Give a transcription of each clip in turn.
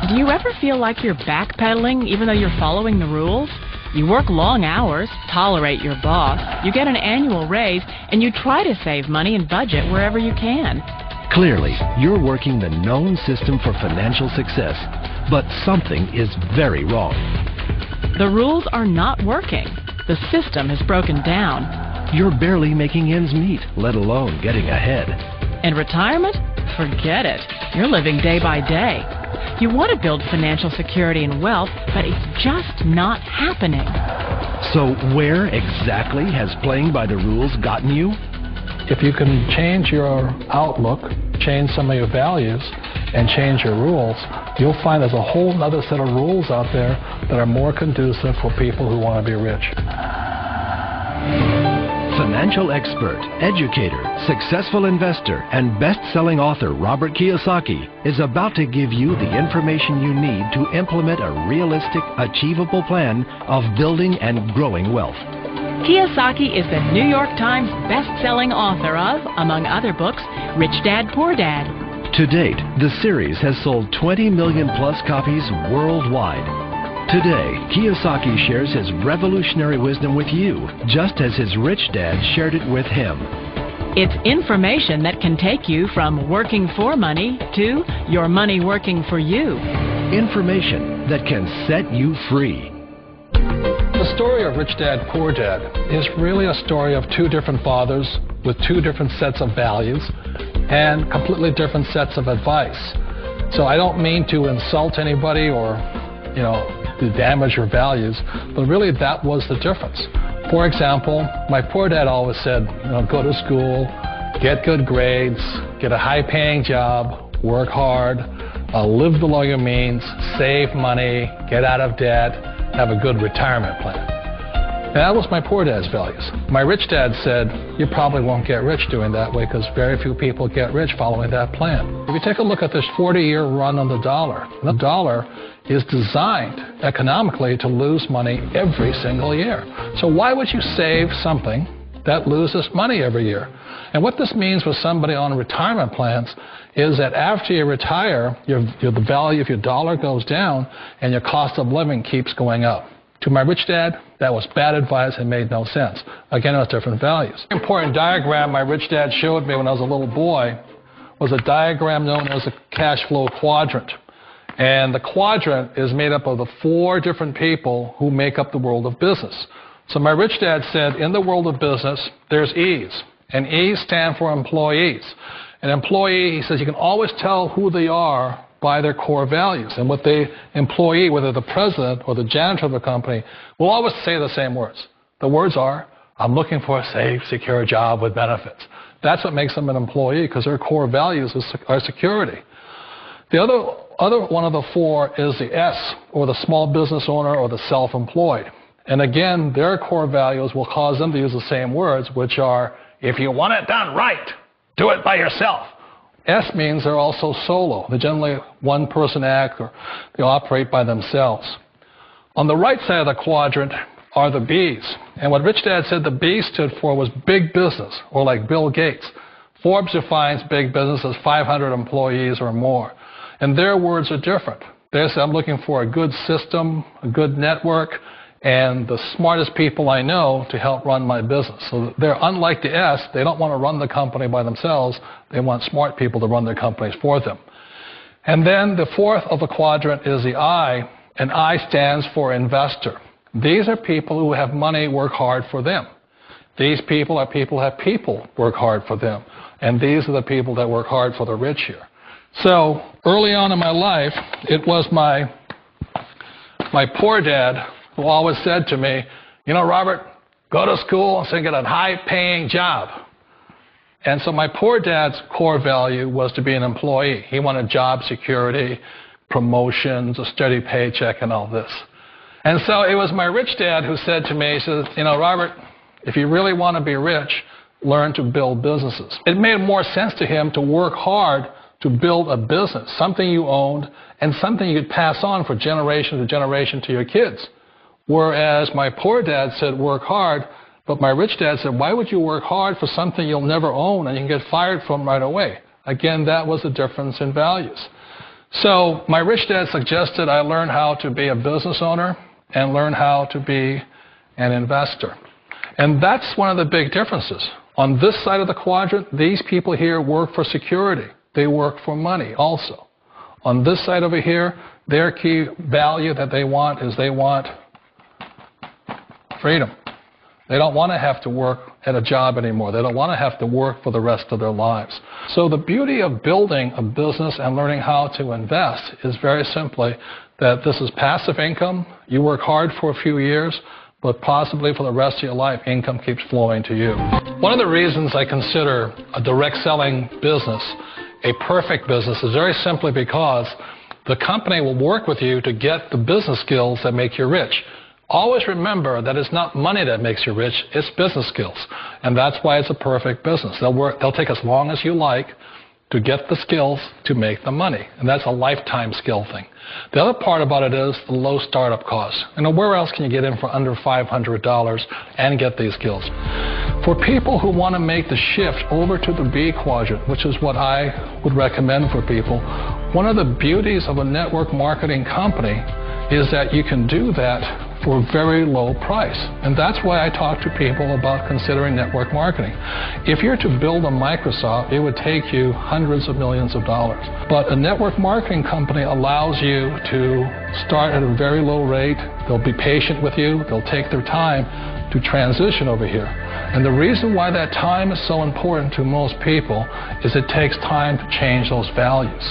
Do you ever feel like you're backpedaling even though you're following the rules? You work long hours, tolerate your boss, you get an annual raise, and you try to save money and budget wherever you can. Clearly, you're working the known system for financial success, but something is very wrong. The rules are not working. The system has broken down. You're barely making ends meet, let alone getting ahead. And retirement? Forget it. You're living day by day. You want to build financial security and wealth, but it's just not happening. So where exactly has playing by the rules gotten you? If you can change your outlook, change some of your values, and change your rules, you'll find there's a whole other set of rules out there that are more conducive for people who want to be rich. Financial expert, educator, successful investor, and best-selling author Robert Kiyosaki is about to give you the information you need to implement a realistic, achievable plan of building and growing wealth. Kiyosaki is the New York Times best-selling author of, among other books, Rich Dad, Poor Dad. To date, the series has sold 20 million-plus copies worldwide. Today, Kiyosaki shares his revolutionary wisdom with you, just as his rich dad shared it with him. It's information that can take you from working for money to your money working for you. Information that can set you free. The story of Rich Dad, Poor Dad is really a story of two different fathers with two different sets of values and completely different sets of advice. So I don't mean to insult anybody or, to damage your values, but really that was the difference. For example, my poor dad always said, go to school, get good grades, get a high-paying job, work hard, live below your means, save money, get out of debt, have a good retirement plan. And that was my poor dad's values. My rich dad said, you probably won't get rich doing that way because very few people get rich following that plan. If you take a look at this 40-year run on the dollar is designed economically to lose money every single year. So why would you save something that loses money every year? And what this means for somebody on retirement plans is that after you retire, the value of your dollar goes down and your cost of living keeps going up. To my rich dad, that was bad advice and made no sense. Again, it was different values. An important diagram my rich dad showed me when I was a little boy was a diagram known as the cash flow quadrant. And the quadrant is made up of the four different people who make up the world of business. So my rich dad said, in the world of business, there's E's. And E's stand for employees. An employee, he says, you can always tell who they are by their core values. And what the employee, whether the president or the janitor of the company, will always say the same words. The words are, I'm looking for a safe, secure job with benefits. That's what makes them an employee, because their core values are security. The other one of the four is the S, or the small business owner or the self-employed. And again, their core values will cause them to use the same words, which are, if you want it done right, do it by yourself. S means they're also solo. They're generally one-person act, or they operate by themselves. On the right side of the quadrant are the B's. And what Rich Dad said the B stood for was big business, or like Bill Gates. Forbes defines big business as 500 employees or more. And their words are different. They say, I'm looking for a good system, a good network, and the smartest people I know to help run my business. So they're unlike the S. They don't want to run the company by themselves. They want smart people to run their companies for them. And then the fourth of the quadrant is the I, and I stands for investor. These are people who have money work hard for them. These people are people who have people work hard for them. And these are the people that work hard for the rich here. So early on in my life, it was my poor dad who always said to me, Robert, go to school and get a high-paying job. And so my poor dad's core value was to be an employee. He wanted job security, promotions, a steady paycheck, and all this. And so it was my rich dad who said to me, he says, Robert, if you really want to be rich, learn to build businesses. It made more sense to him to work hard to build a business, something you owned and something you could pass on for generation to generation to your kids. Whereas my poor dad said work hard, but my rich dad said, why would you work hard for something you'll never own and you can get fired from right away? Again, that was the difference in values. So my rich dad suggested I learn how to be a business owner and learn how to be an investor. And that's one of the big differences. On this side of the quadrant, these people here work for security. They work for money also. On this side over here, their key value that they want is they want freedom. They don't want to have to work at a job anymore. They don't want to have to work for the rest of their lives. So the beauty of building a business and learning how to invest is very simply that this is passive income. You work hard for a few years, but possibly for the rest of your life, income keeps flowing to you. One of the reasons I consider a direct selling business a perfect business is very simply because the company will work with you to get the business skills that make you rich. Always remember that it's not money that makes you rich, it's business skills. And that's why it's a perfect business. They'll take as long as you like to get the skills to make the money. And that's a lifetime skill thing. The other part about it is the low startup costs. Where else can you get in for under $500 and get these skills? For people who want to make the shift over to the B quadrant, which is what I would recommend for people, one of the beauties of a network marketing company is that you can do that for a very low price. And that's why I talk to people about considering network marketing. If you're to build a Microsoft, it would take you hundreds of millions of dollars. But a network marketing company allows you to start at a very low rate. They'll be patient with you. They'll take their time to transition over here. And the reason why that time is so important to most people is it takes time to change those values.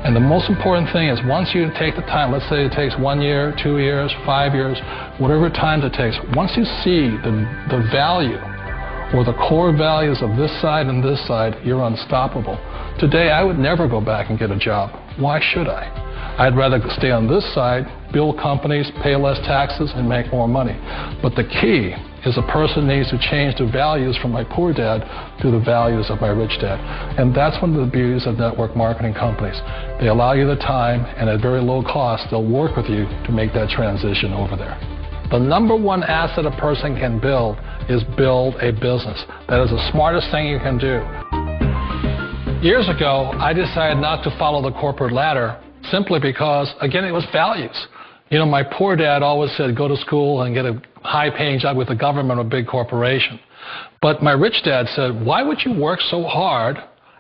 And the most important thing is once you take the time, let's say it takes 1 year, 2 years, 5 years, whatever time it takes, once you see the value or the core values of this side and this side, you're unstoppable. Today, I would never go back and get a job. Why should I? I'd rather stay on this side, build companies, pay less taxes, and make more money. But the key is a person needs to change the values from my poor dad to the values of my rich dad. And that's one of the beauties of network marketing companies. They allow you the time, and at very low cost, they'll work with you to make that transition over there. The number one asset a person can build is build a business. That is the smartest thing you can do. Years ago, I decided not to follow the corporate ladder simply because, again, it was values. My poor dad always said, go to school and get a high-paying job with the government or a big corporation. But my rich dad said, why would you work so hard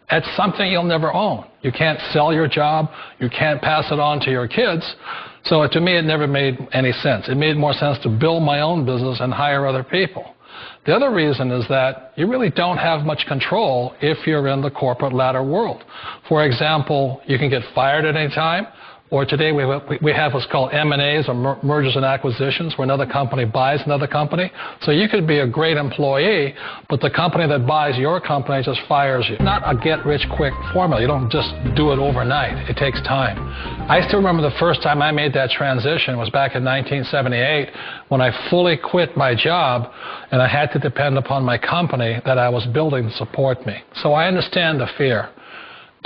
at something you'll never own? You can't sell your job. You can't pass it on to your kids. So to me, it never made any sense. It made more sense to build my own business and hire other people. The other reason is that you really don't have much control if you're in the corporate ladder world. For example, you can get fired at any time. Or today we have what's called M&As, or mergers and acquisitions, where another company buys another company. So you could be a great employee, but the company that buys your company just fires you. Not a get-rich-quick formula. You don't just do it overnight. It takes time. I still remember the first time I made that transition was back in 1978 when I fully quit my job and I had to depend upon my company that I was building to support me. So I understand the fear.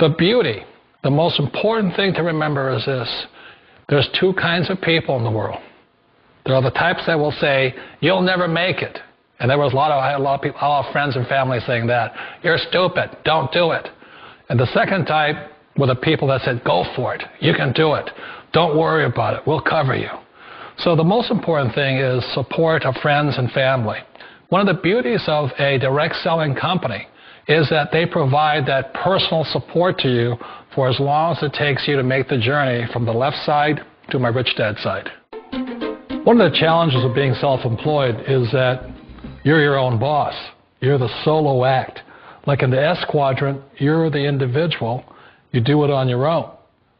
The beauty. The most important thing to remember is this. There's two kinds of people in the world. There are the types that will say, you'll never make it. And I had a lot of people, all friends and family saying that. You're stupid. Don't do it. And the second type were the people that said, go for it. You can do it. Don't worry about it. We'll cover you. So the most important thing is support of friends and family. One of the beauties of a direct selling company is that they provide that personal support to you for as long as it takes you to make the journey from the left side to my rich dad side. One of the challenges of being self-employed is that you're your own boss. You're the solo act. Like in the S quadrant, you're the individual. You do it on your own.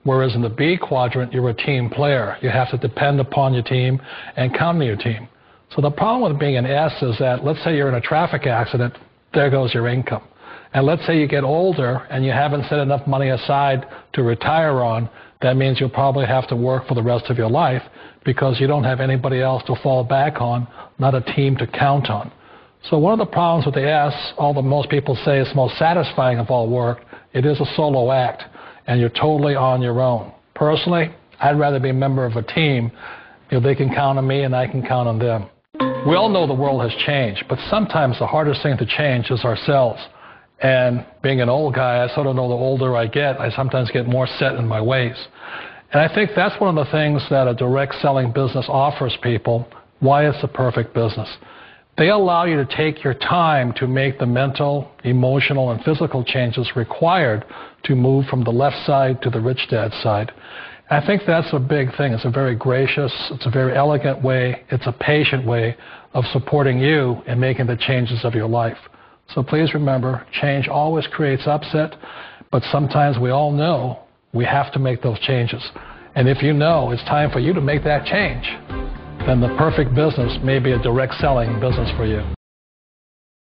Whereas in the B quadrant, you're a team player. You have to depend upon your team and count on your team. So the problem with being an S is that, let's say you're in a traffic accident, there goes your income. And let's say you get older and you haven't set enough money aside to retire on, that means you'll probably have to work for the rest of your life because you don't have anybody else to fall back on, not a team to count on. So one of the problems with the S, although most people say it's most satisfying of all work, it is a solo act and you're totally on your own. Personally, I'd rather be a member of a team if they can count on me and I can count on them. We all know the world has changed, but sometimes the hardest thing to change is ourselves. And being an old guy, I sort of know the older I get, I sometimes get more set in my ways. And I think that's one of the things that a direct selling business offers people, why it's the perfect business. They allow you to take your time to make the mental, emotional, and physical changes required to move from the left side to the rich dad side. I think that's a big thing. It's a very gracious, it's a very elegant way, it's a patient way of supporting you in making the changes of your life. So please remember, change always creates upset, but sometimes we all know we have to make those changes. And if you know it's time for you to make that change, then the perfect business may be a direct selling business for you.